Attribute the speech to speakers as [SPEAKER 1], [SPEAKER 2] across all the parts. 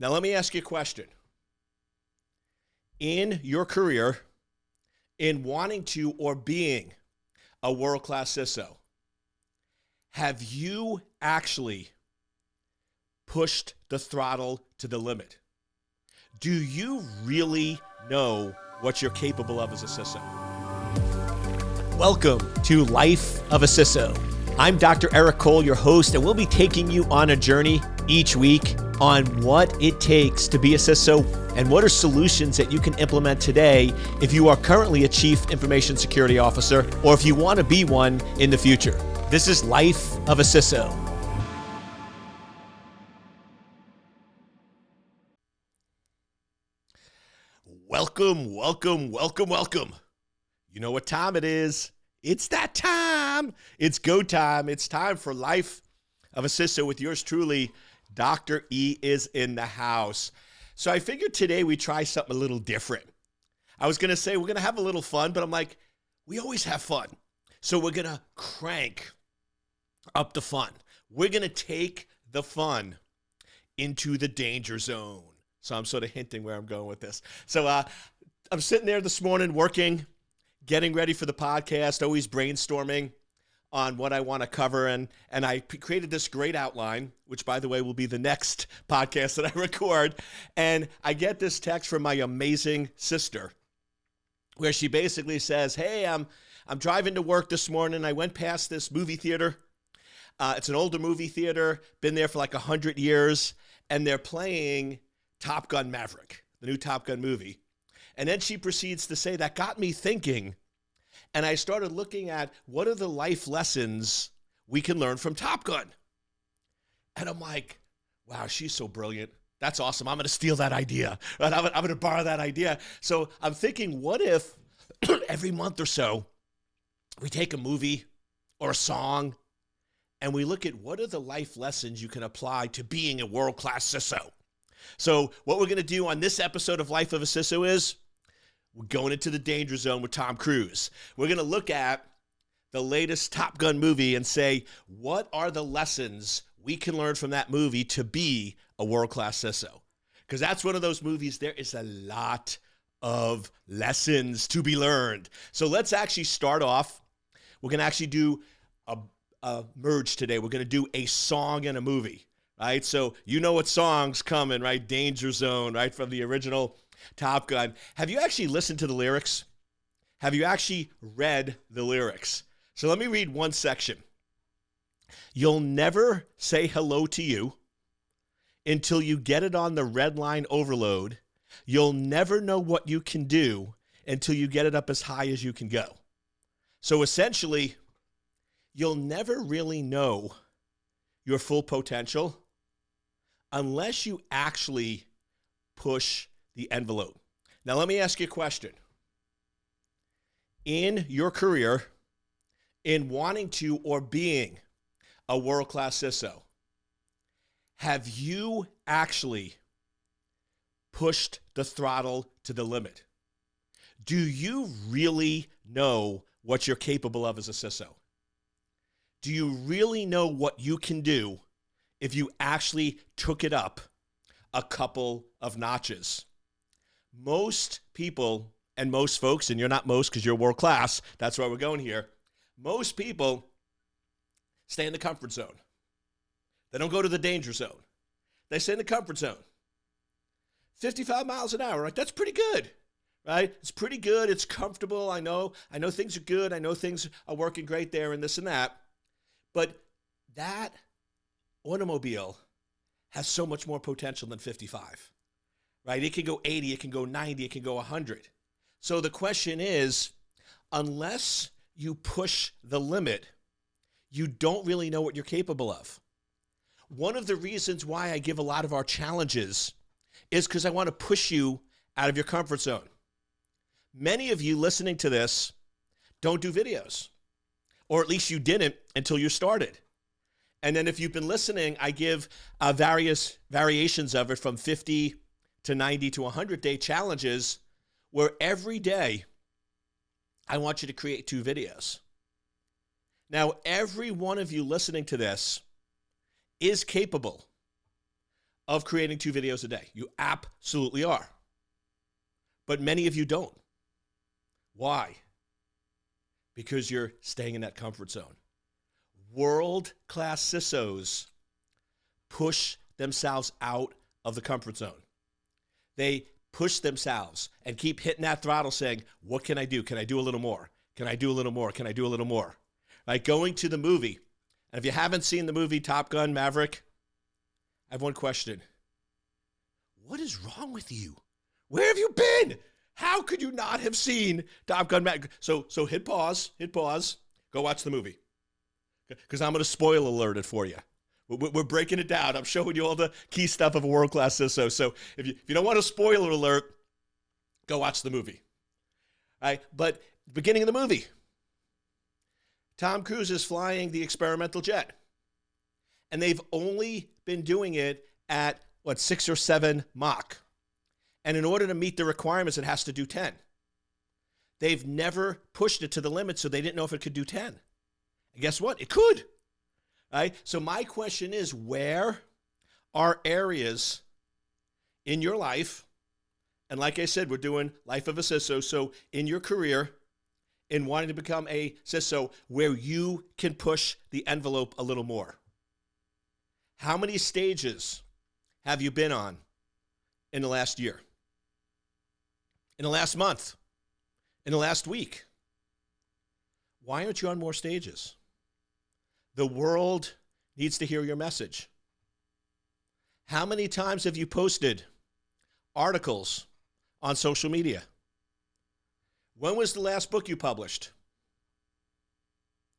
[SPEAKER 1] Now, let me ask you a question. In your career, in wanting to or being a world-class CISO, have you actually pushed the throttle to the limit? Do you really know what you're capable of as a CISO? Welcome to Life of a CISO. I'm Dr. Eric Cole, your host, and we'll be taking you on a journey each week on what it takes to be a CISO and what are solutions that you can implement today if you are currently a Chief Information Security Officer or if you want to be one in the future. This is Life of a CISO. Welcome, welcome, welcome, welcome. You know what time it is. It's that time. It's go time. It's time for Life of a CISO with yours truly. Dr. E is in the house. So I figured today we try something a little different. I was going to say we're going to have a little fun, but I'm like, we always have fun. So we're going to crank up the fun. We're going to take the fun into the danger zone. So I'm sort of hinting where I'm going with this. So I'm sitting there this morning working, getting ready for the podcast, always brainstorming on what I want to cover. And I created this great outline, which, by the way, will be the next podcast that I record. And I get this text from my amazing sister where she basically says, hey, I'm driving to work this morning. I went past this movie theater. It's an older movie theater, been there for like 100 years, and they're playing Top Gun Maverick, the new Top Gun movie. And then she proceeds to say, that got me thinking. And I started looking at what are the life lessons we can learn from Top Gun. And I'm like, wow, she's so brilliant. That's awesome. I'm going to steal that idea. I'm going to borrow that idea. So I'm thinking, what if every month or so we take a movie or a song and we look at what are the life lessons you can apply to being a world-class CISO? So what we're going to do on this episode of Life of a CISO is we're going into the danger zone with Tom Cruise. We're going to look at the latest Top Gun movie and say, what are the lessons we can learn from that movie to be a world-class CISO? Because that's one of those movies, there is a lot of lessons to be learned. So let's actually start off. We're going to actually do a merge today. We're going to do a song and a movie. Right, so you know what song's coming, right? Danger Zone, right, from the original Top Gun. Have you actually listened to the lyrics? Have you actually read the lyrics? So let me read one section. You'll never say hello to you until you get it on the red line overload. You'll never know what you can do until you get it up as high as you can go. So essentially, you'll never really know your full potential unless you actually push the envelope. Now, let me ask you a question. In your career, in wanting to or being a world-class CISO, have you actually pushed the throttle to the limit? Do you really know what you're capable of as a CISO? Do you really know what you can do if you actually took it up a couple of notches? Most people and most folks, and you're not most because you're world class, that's why we're going here. Most people stay in the comfort zone. They don't go to the danger zone. They stay in the comfort zone. 55 miles an hour, right? That's pretty good, right? It's pretty good. It's comfortable. I know things are good. I know things are working great there and this and that. But that automobile has so much more potential than 55, right? It can go 80, it can go 90, it can go 100. So the question is, unless you push the limit, you don't really know what you're capable of. One of the reasons why I give a lot of our challenges is because I want to push you out of your comfort zone. Many of you listening to this don't do videos. Or at least you didn't until you started. And then if you've been listening, I give various variations of it from 50 to 90 to 100-day challenges where every day I want you to create 2 videos. Now, every one of you listening to this is capable of creating 2 videos a day. You absolutely are. But many of you don't. Why? Because you're staying in that comfort zone. World-class CISOs push themselves out of the comfort zone. They push themselves and keep hitting that throttle saying, what can I do? Can I do a little more? Can I do a little more? Can I do a little more? Like going to the movie. And if you haven't seen the movie Top Gun Maverick, I have one question. What is wrong with you? Where have you been? How could you not have seen Top Gun Maverick? So hit pause, go watch the movie. Because I'm going to spoil alert it for you. We're breaking it down. I'm showing you all the key stuff of a world-class CISO. So if you don't want a spoiler alert, go watch the movie. All right, but beginning of the movie, Tom Cruise is flying the experimental jet. And they've only been doing it at, 6 or 7 Mach. And in order to meet the requirements, it has to do 10. They've never pushed it to the limit, so they didn't know if it could do 10. And guess what? It could. Right? So my question is, where are areas in your life, and like I said, we're doing Life of a CISO, so in your career, in wanting to become a CISO, where you can push the envelope a little more? How many stages have you been on in the last year? In the last month? In the last week? Why aren't you on more stages? The world needs to hear your message. How many times have you posted articles on social media? When was the last book you published?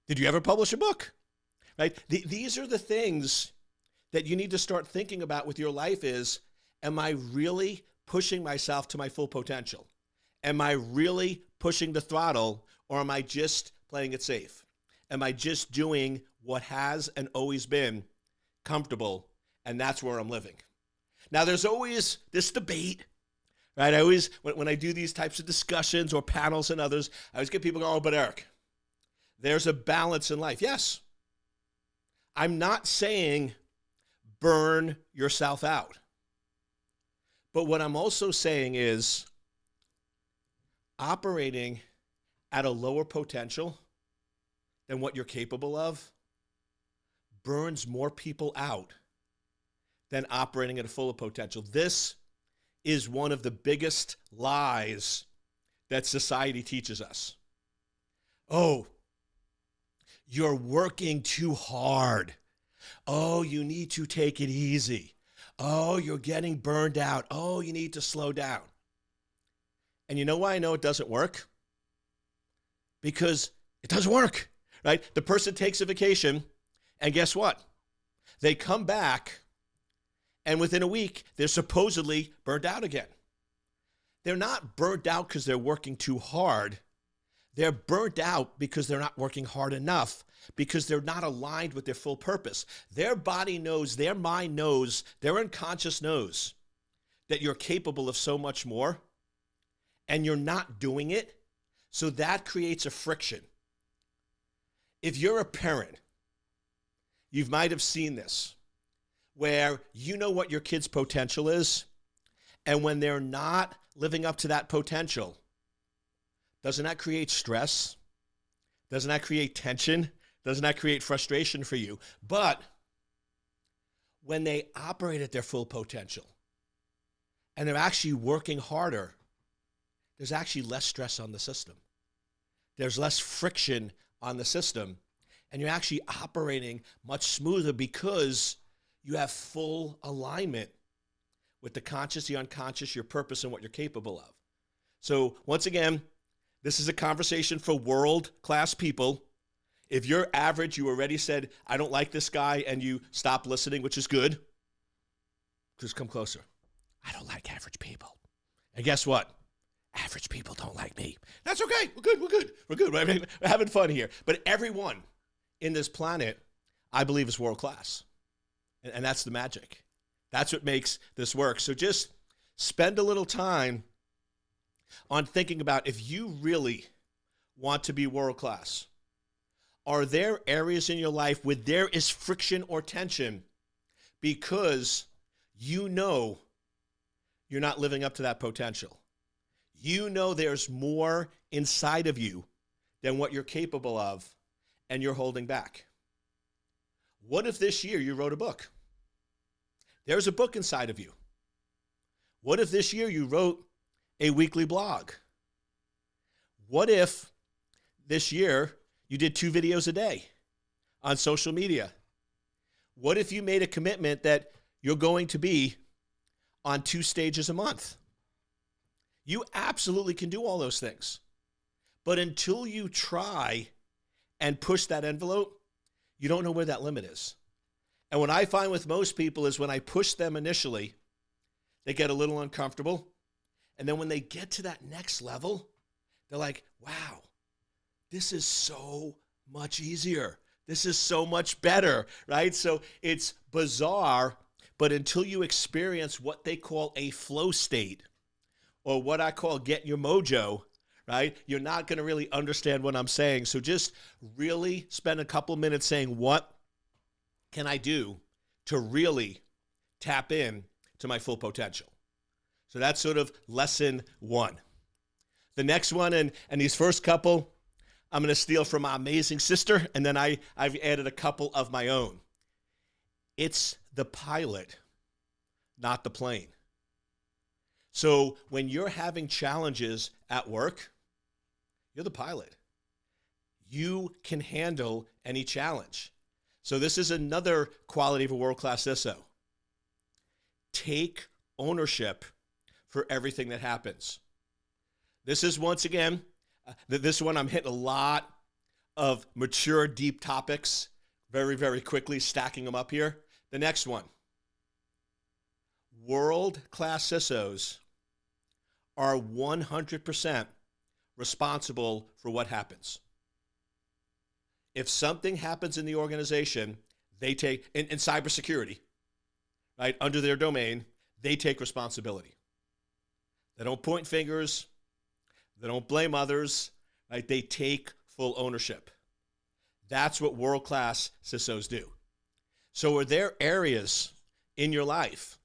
[SPEAKER 1] Did you ever publish a book? Right? These are the things that you need to start thinking about with your life is, am I really pushing myself to my full potential? Am I really pushing the throttle, or am I just playing it safe? Am I just doing what has and always been comfortable, and that's where I'm living? Now, there's always this debate, right? I always, when I do these types of discussions or panels and others, I always get people going, oh, but Eric, there's a balance in life. Yes. I'm not saying burn yourself out. But what I'm also saying is operating at a lower potential than what you're capable of burns more people out than operating at a fuller potential. This is one of the biggest lies that society teaches us. Oh, you're working too hard. Oh, you need to take it easy. Oh, you're getting burned out. Oh, you need to slow down. And you know why I know it doesn't work? Because it doesn't work, right? The person takes a vacation, and guess what? They come back, and within a week, they're supposedly burned out again. They're not burned out because they're working too hard. They're burnt out because they're not working hard enough, because they're not aligned with their full purpose. Their body knows, their mind knows, their unconscious knows that you're capable of so much more, and you're not doing it, so that creates a friction. If you're a parent, you might have seen this, where you know what your kid's potential is, and when they're not living up to that potential, doesn't that create stress? Doesn't that create tension? Doesn't that create frustration for you? But when they operate at their full potential and they're actually working harder, there's actually less stress on the system. There's less friction on the system, and you're actually operating much smoother because you have full alignment with the conscious, the unconscious, your purpose, and what you're capable of. So once again, this is a conversation for world-class people. If you're average, you already said, I don't like this guy, and you stop listening, which is good. Just come closer. I don't like average people. And guess what? Average people don't like me. That's okay. We're good. We're having fun here. But everyone in this planet, I believe, is world-class. And that's the magic. That's what makes this work. So just spend a little time on thinking about, if you really want to be world-class, are there areas in your life where there is friction or tension because you know you're not living up to that potential. You know there's more inside of you than what you're capable of, and you're holding back. What if this year you wrote a book? There's a book inside of you. What if this year you wrote a weekly blog? What if this year you did 2 videos a day on social media? What if you made a commitment that you're going to be on 2 stages a month? You absolutely can do all those things. But until you try and push that envelope, you don't know where that limit is. And what I find with most people is when I push them initially, they get a little uncomfortable. And then when they get to that next level, they're like, wow, this is so much easier. This is so much better, right? So it's bizarre, but until you experience what they call a flow state, or what I call get your mojo, right? You're not going to really understand what I'm saying. So just really spend a couple minutes saying, what can I do to really tap in to my full potential? So that's sort of lesson 1. The next one, and these first couple, I'm going to steal from my amazing sister, and then I've added a couple of my own. It's the pilot, not the plane. So when you're having challenges at work, you're the pilot. You can handle any challenge. So this is another quality of a world-class CISO. Take ownership for everything that happens. This is, once again, this one I'm hitting a lot of mature, deep topics very, very quickly, stacking them up here. The next one. World-class CISOs are 100% responsible for what happens. If something happens in the organization, they take, in cybersecurity, right, under their domain, they take responsibility. They don't point fingers. They don't blame others, right? They take full ownership. That's what world-class CISOs do. So are there areas in your life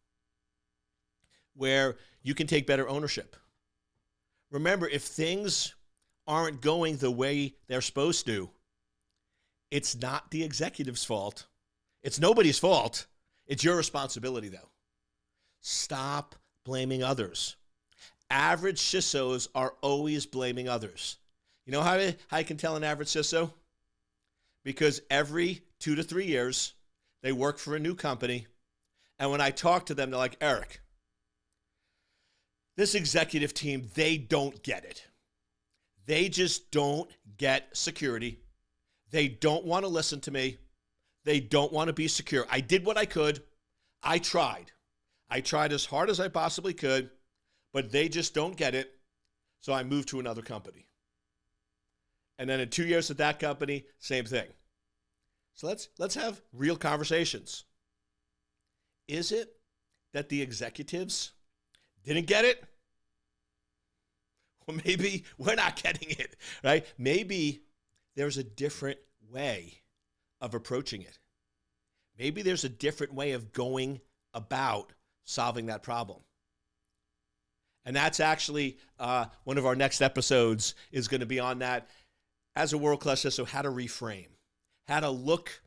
[SPEAKER 1] where you can take better ownership? Remember, if things aren't going the way they're supposed to, it's not the executive's fault. It's nobody's fault. It's your responsibility, though. Stop blaming others. Average CISOs are always blaming others. You know how I can tell an average CISO? Because every 2 to 3 years, they work for a new company, and when I talk to them, they're like, Eric, this executive team, they don't get it. They just don't get security. They don't want to listen to me. They don't want to be secure. I did what I could. I tried. I tried as hard as I possibly could, but they just don't get it. So I moved to another company. And then in 2 years at that company, same thing. So let's have real conversations. Is it that the executives didn't get it? Well, maybe we're not getting it, right? Maybe there's a different way of approaching it. Maybe there's a different way of going about solving that problem. And that's actually one of our next episodes is going to be on that. As a world-class CISO, how to reframe, how to look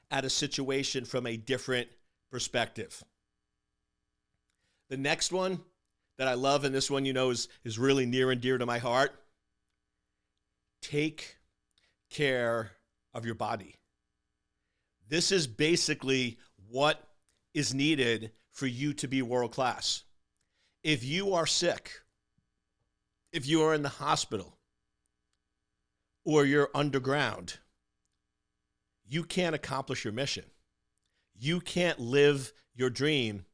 [SPEAKER 1] at a situation from a different perspective. The next one that I love, and this one, you know, is really near and dear to my heart. Take care of your body. This is basically what is needed for you to be world-class. If you are sick, if you are in the hospital, or you're underground, you can't accomplish your mission. You can't live your dream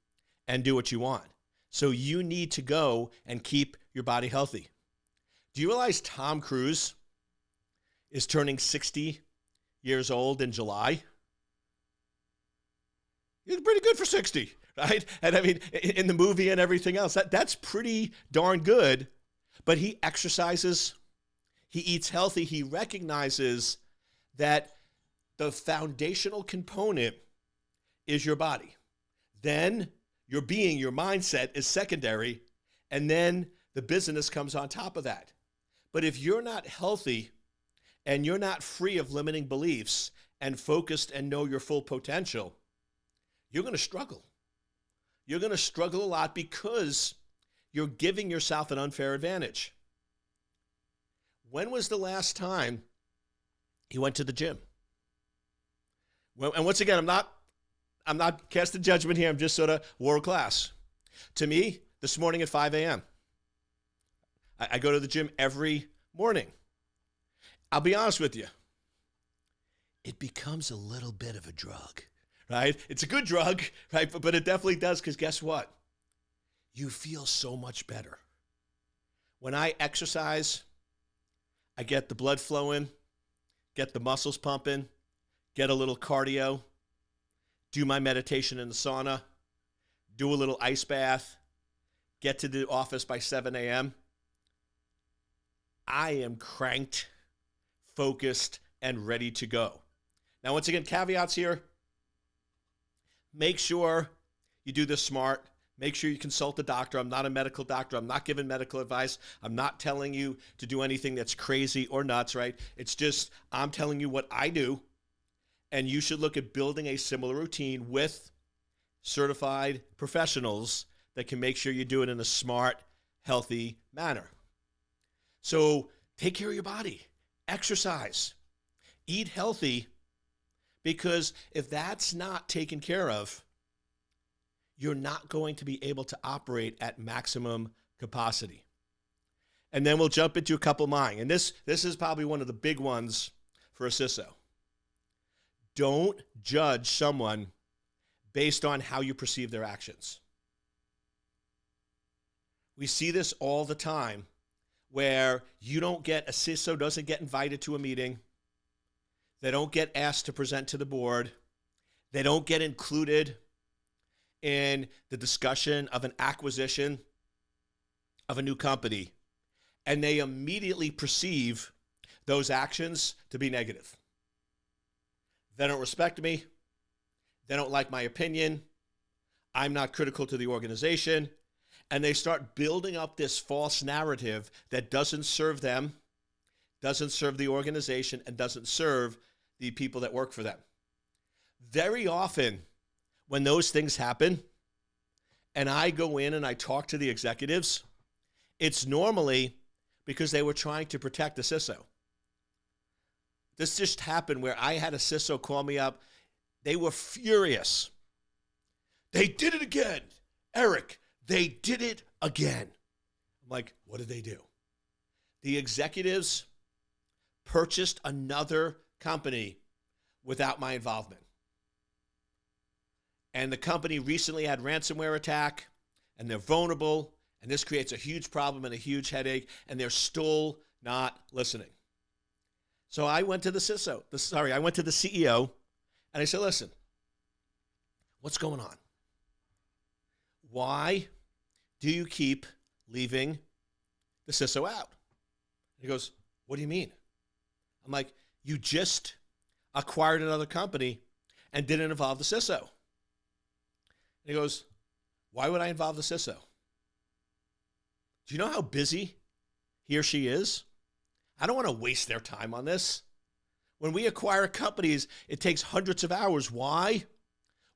[SPEAKER 1] and do what you want. So you need to go and keep your body healthy. Do you realize Tom Cruise is turning 60 years old in July? He's pretty good for 60, right? And I mean, in the movie and everything else, that's pretty darn good. But he exercises, he eats healthy, he recognizes that the foundational component is your body. Then Your being, your mindset is secondary, and then the business comes on top of that. But if you're not healthy and you're not free of limiting beliefs and focused and know your full potential, you're going to struggle. You're going to struggle a lot because you're giving yourself an unfair advantage. When was the last time you went to the gym? Well, and once again, I'm not casting judgment here. I'm just sort of world class. To me, this morning at 5 a.m., I go to the gym every morning. I'll be honest with you. It becomes a little bit of a drug, right? It's a good drug, right? But it definitely does, because guess what? You feel so much better. When I exercise, I get the blood flowing, get the muscles pumping, get a little cardio, do my meditation in the sauna, do a little ice bath, get to the office by 7 a.m. I am cranked, focused, and ready to go. Now, once again, caveats here. Make sure you do this smart. Make sure you consult a doctor. I'm not a medical doctor. I'm not giving medical advice. I'm not telling you to do anything that's crazy or nuts, right? It's just I'm telling you what I do, and you should look at building a similar routine with certified professionals that can make sure you do it in a smart, healthy manner. So take care of your body, exercise, eat healthy, because if that's not taken care of, you're not going to be able to operate at maximum capacity. And then we'll jump into a couple of mine. And this is probably one of the big ones for a CISO. Don't judge someone based on how you perceive their actions. We see this all the time, where a CISO doesn't get invited to a meeting. They don't get asked to present to the board. They don't get included in the discussion of an acquisition of a new company. And they immediately perceive those actions to be negative. They don't respect me. They don't like my opinion. I'm not critical to the organization. And they start building up this false narrative that doesn't serve them, doesn't serve the organization, and doesn't serve the people that work for them. Very often, when those things happen, and I go in and I talk to the executives, it's normally because they were trying to protect the CISO. This just happened where I had a CISO call me up. They were furious. They did it again. Eric, they did it again. I'm like, what did they do? The executives purchased another company without my involvement. And the company recently had ransomware attack, and they're vulnerable, and this creates a huge problem and a huge headache, and they're still not listening. So I went to the CEO, and I said, listen, what's going on? Why do you keep leaving the CISO out? He goes, what do you mean? I'm like, you just acquired another company and didn't involve the CISO. And he goes, why would I involve the CISO? Do you know how busy he or she is? I don't want to waste their time on this. When we acquire companies, it takes hundreds of hours. Why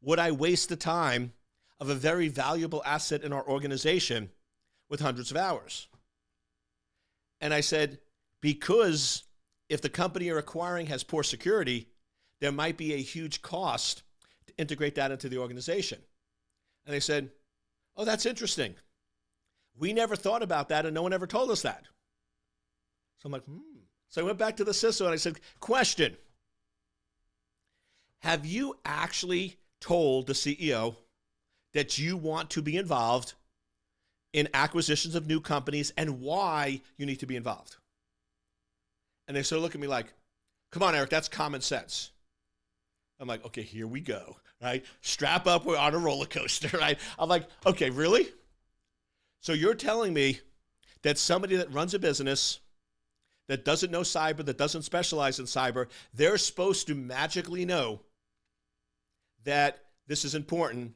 [SPEAKER 1] would I waste the time of a very valuable asset in our organization with hundreds of hours? And I said, because if the company you're acquiring has poor security, there might be a huge cost to integrate that into the organization. And they said, oh, that's interesting. We never thought about that, and no one ever told us that. So I'm like, So I went back to the CISO and I said, question, have you actually told the CEO that you want to be involved in acquisitions of new companies and why you need to be involved? And they sort of look at me like, come on, Eric, that's common sense. I'm like, okay, here we go, right? Strap up, we're on a roller coaster, right? I'm like, okay, really? So you're telling me that somebody that runs a business that doesn't know cyber, that doesn't specialize in cyber, they're supposed to magically know that this is important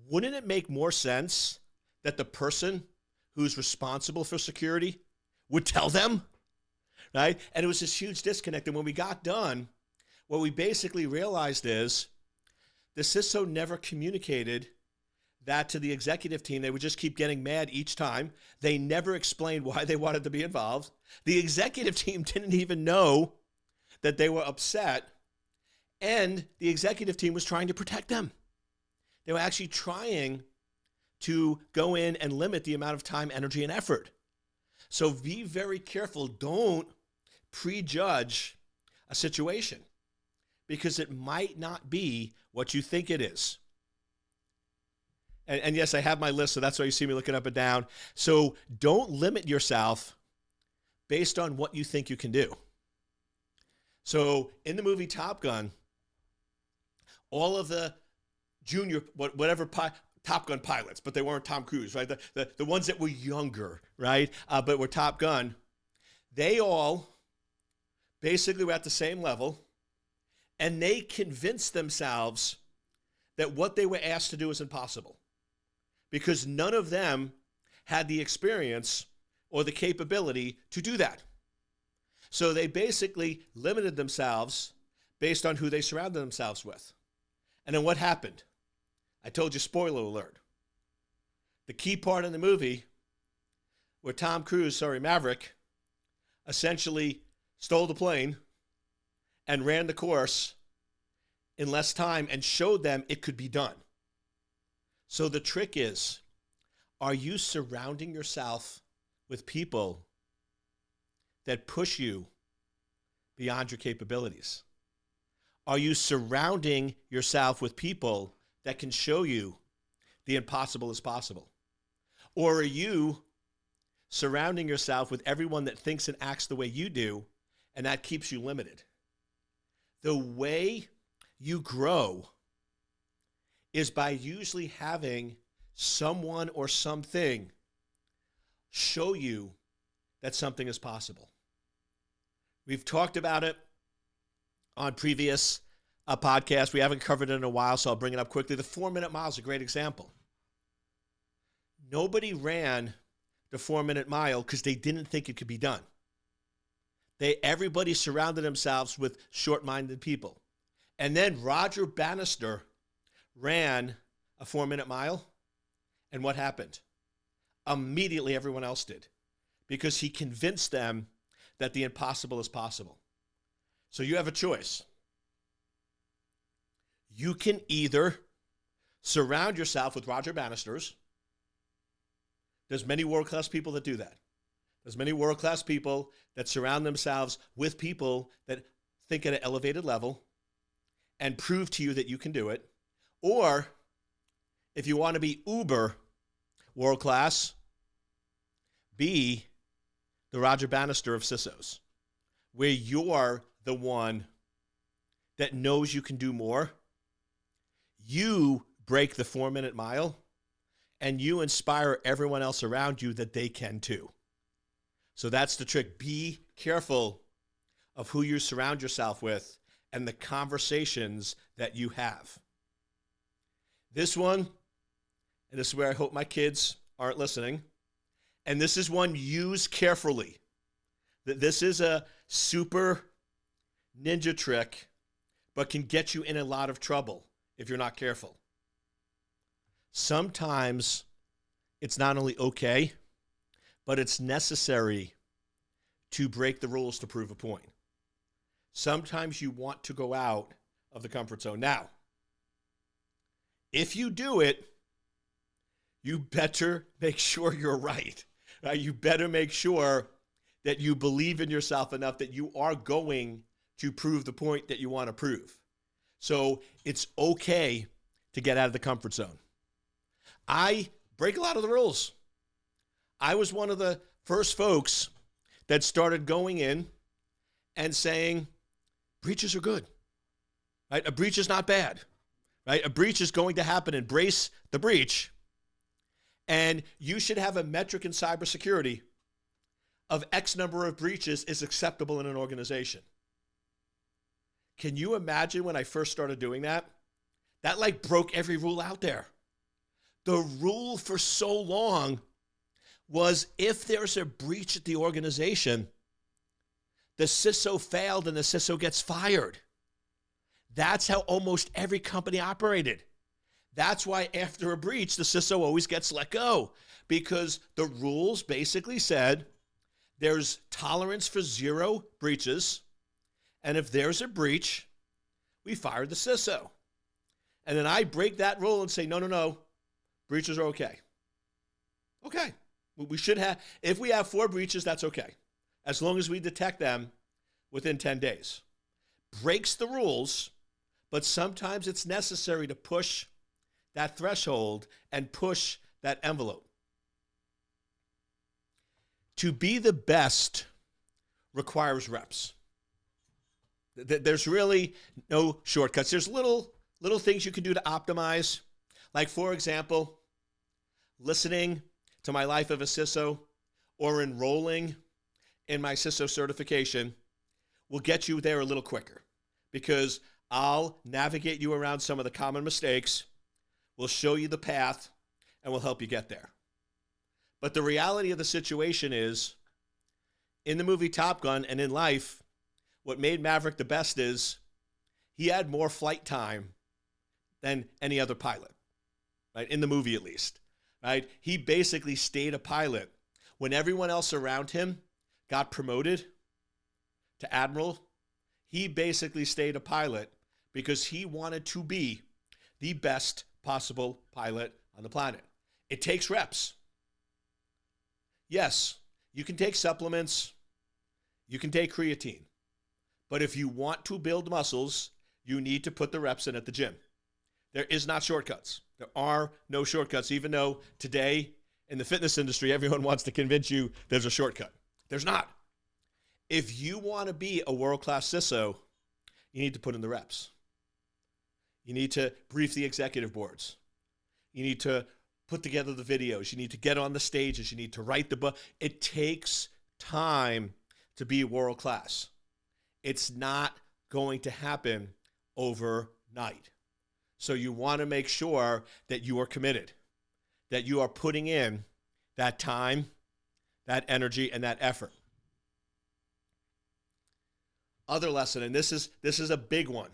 [SPEAKER 1] wouldn't it make more sense that the person who's responsible for security would tell them, right? And it was this huge disconnect. And when we got done, what we basically realized is the CISO never communicated that to the executive team. They would just keep getting mad each time. They never explained why they wanted to be involved. The executive team didn't even know that they were upset, and the executive team was trying to protect them. They were actually trying to go in and limit the amount of time, energy, and effort. So be very careful. Don't prejudge a situation because it might not be what you think it is. And yes, I have my list, so that's why you see me looking up and down. So don't limit yourself based on what you think you can do. So in the movie Top Gun, all of the junior, whatever Top Gun pilots, but they weren't Tom Cruise, right? The ones that were younger, right? But were Top Gun, they all basically were at the same level, and they convinced themselves that what they were asked to do was impossible because none of them had the experience or the capability to do that. So they basically limited themselves based on who they surrounded themselves with. And then what happened? I told you, spoiler alert. The key part in the movie where Maverick, essentially stole the plane and ran the course in less time and showed them it could be done. So the trick is, are you surrounding yourself with people that push you beyond your capabilities? Are you surrounding yourself with people that can show you the impossible is possible? Or are you surrounding yourself with everyone that thinks and acts the way you do, and that keeps you limited? The way you grow is by usually having someone or something show you that something is possible. We've talked about it on previous podcasts. We haven't covered it in a while, so I'll bring it up quickly. The 4-minute mile is a great example. Nobody ran the 4-minute mile because they didn't think it could be done. Everybody surrounded themselves with short-minded people. And then Roger Bannister ran a 4-minute mile, and what happened? Immediately everyone else did, because he convinced them that the impossible is possible. So you have a choice. You can either surround yourself with Roger Bannisters. There's many world-class people that do that. There's many world-class people that surround themselves with people that think at an elevated level and prove to you that you can do it. Or if you want to be uber world-class, be the Roger Bannister of CISOs, where you're the one that knows you can do more. You break the 4-minute mile, and you inspire everyone else around you that they can too. So that's the trick. Be careful of who you surround yourself with and the conversations that you have. This one, and this is where I hope my kids aren't listening, and this is one use carefully. This is a super ninja trick, but can get you in a lot of trouble if you're not careful. Sometimes it's not only okay, but it's necessary to break the rules to prove a point. Sometimes you want to go out of the comfort zone. Now, if you do it, you better make sure you're right. You better make sure that you believe in yourself enough that you are going to prove the point that you want to prove. So it's okay to get out of the comfort zone. I break a lot of the rules. I was one of the first folks that started going in and saying, breaches are good, right? A breach is not bad, right? A breach is going to happen. Embrace the breach. And you should have a metric in cybersecurity of X number of breaches is acceptable in an organization. Can you imagine when I first started doing that? That like broke every rule out there. The rule for so long was if there's a breach at the organization, the CISO failed and the CISO gets fired. That's how almost every company operated. That's why after a breach, the CISO always gets let go, because the rules basically said there's tolerance for 0 breaches, and if there's a breach, we fire the CISO. And then I break that rule and say, no, breaches are okay. Okay, we should have, if we have 4 breaches, that's okay, as long as we detect them within 10 days. Breaks the rules, but sometimes it's necessary to push that threshold and push that envelope. To be the best requires reps. There's really no shortcuts. There's little things you can do to optimize. Like, for example, listening to my Life of a CISO or enrolling in my CISO certification will get you there a little quicker, because I'll navigate you around some of the common mistakes, we'll show you the path, and we'll help you get there. But the reality of the situation is, in the movie Top Gun and in life, what made Maverick the best is he had more flight time than any other pilot, right? In the movie, at least, right? He basically stayed a pilot when everyone else around him got promoted to admiral. He basically stayed a pilot because he wanted to be the best possible pilot on the planet. It takes reps. Yes, you can take supplements, you can take creatine, but if you want to build muscles, you need to put the reps in at the gym. There is not shortcuts. There are no shortcuts, even though today in the fitness industry, everyone wants to convince you there's a shortcut. There's not. If you want to be a world-class CISO, you need to put in the reps. You need to brief the executive boards. You need to put together the videos. You need to get on the stages. You need to write the book. It takes time to be world-class. It's not going to happen overnight. So you want to make sure that you are committed, that you are putting in that time, that energy, and that effort. Other lesson, and this is a big one.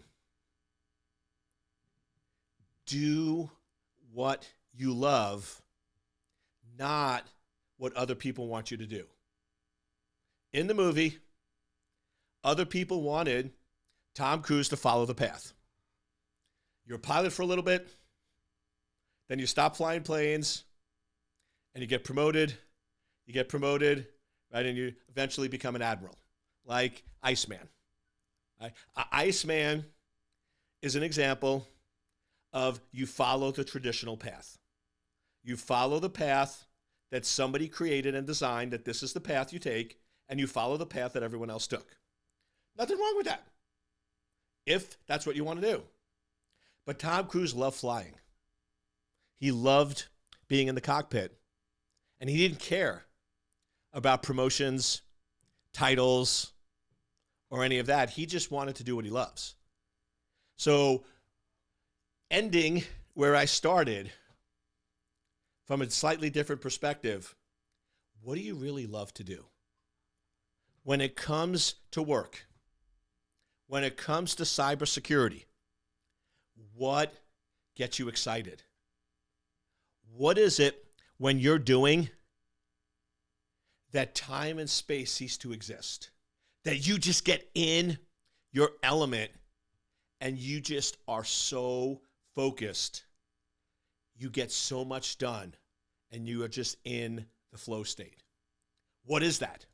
[SPEAKER 1] Do what you love, not what other people want you to do. In the movie, other people wanted Tom Cruise to follow the path. You're a pilot for a little bit, then you stop flying planes, and you get promoted, right? And you eventually become an admiral, like Iceman. Right? Iceman is an example of you follow the traditional path. You follow the path that somebody created and designed, that this is the path you take, and you follow the path that everyone else took. Nothing wrong with that, if that's what you want to do. But Tom Cruise loved flying. He loved being in the cockpit, and he didn't care about promotions, titles, or any of that. He just wanted to do what he loves. So, ending where I started, from a slightly different perspective, what do you really love to do? When it comes to work, when it comes to cybersecurity, what gets you excited? What is it when you're doing that time and space cease to exist? That you just get in your element and you just are so focused. You get so much done and you are just in the flow state. What is that?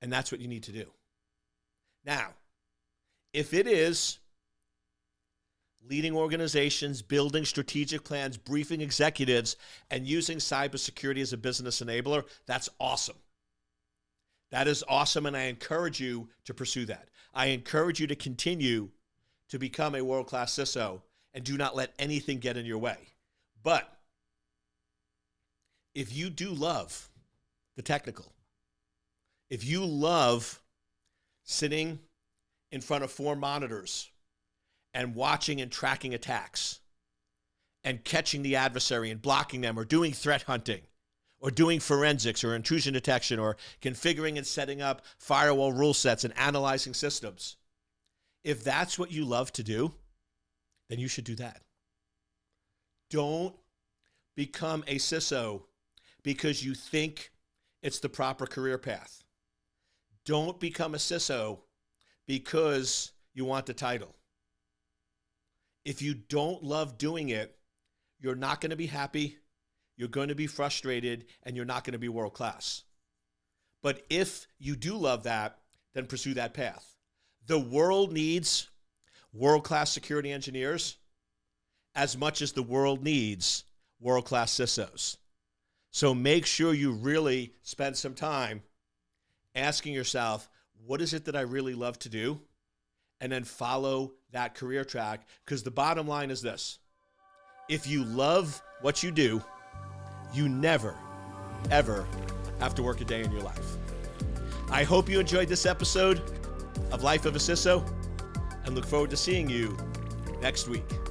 [SPEAKER 1] And that's what you need to do. Now, if it is leading organizations, building strategic plans, briefing executives, and using cybersecurity as a business enabler, that's awesome. That is awesome, and I encourage you to pursue that. I encourage you to continue to become a world-class CISO and do not let anything get in your way. But if you do love the technical, if you love sitting in front of 4 monitors and watching and tracking attacks and catching the adversary and blocking them, or doing threat hunting, or doing forensics or intrusion detection, or configuring and setting up firewall rule sets and analyzing systems. If that's what you love to do, then you should do that. Don't become a CISO because you think it's the proper career path. Don't become a CISO because you want the title. If you don't love doing it, you're not going to be happy, you're going to be frustrated, and you're not going to be world class. But if you do love that, then pursue that path. The world needs world-class security engineers as much as the world needs world-class CISOs. So make sure you really spend some time asking yourself, what is it that I really love to do? And then follow that career track, because the bottom line is this. If you love what you do, you never, ever have to work a day in your life. I hope you enjoyed this episode of Life of a CISO and look forward to seeing you next week.